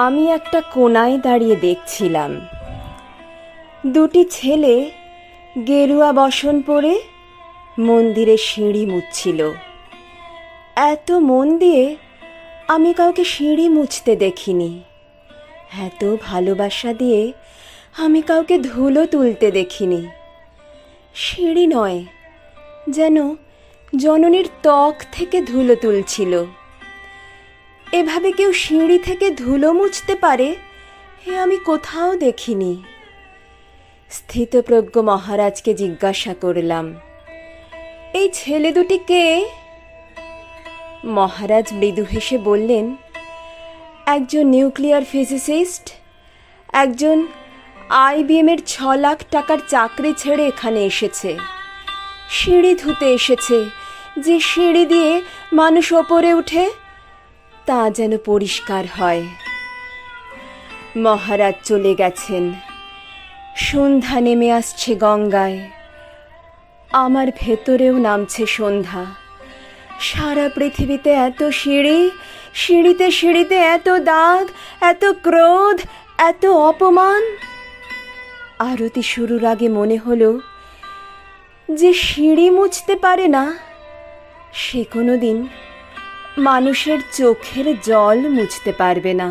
আমি একটা কোণায় দাঁড়িয়ে দেখছিলাম দুটি ছেলে গেরুয়া বসন পরে মন্দিরে সিঁড়ি মুছছিল। এত মন দিয়ে আমি কাউকে সিঁড়ি মুছতে দেখিনি, এত ভালোবাসা দিয়ে আমি কাউকে ধুলো তুলতে দেখিনি। সিঁড়ি নয়, যেন জননীর ত্বক থেকে ধুলো তুলছিল। এভাবে কেউ সিঁড়ি থেকে ধুলো মুছতে পারে এ আমি কোথাও দেখিনি। স্থিতপ্রজ্ঞ মহারাজকে জিজ্ঞাসা করলাম, এই ছেলে দুটি কে? মহারাজ মৃদু হেসে বললেন, একজন নিউক্লিয়ার ফিজিসিস্ট, একজন IBM-এর 6 লাখ টাকার চাকরি ছেড়ে এখানে এসেছে। সিঁড়ি ধুতে এসেছে, যে সিঁড়ি দিয়ে মানুষ ওপরে উঠে তা যেন পরিষ্কার হয়। মহারাজ চলে গেছেন, সন্ধ্যা নেমে আসছে গঙ্গায়, আমার ভেতরেও নামছে সন্ধ্যা। সারা পৃথিবীতে এত সিঁড়ি, সিঁড়িতে সিঁড়িতে এত দাগ, এত ক্রোধ, এত অপমান। আরতি শুরুর আগে মনে হলো, যে সিঁড়ি মুছতে পারে না সে কোনোদিন মানুষের চোখের জল মুছতে পারবে না।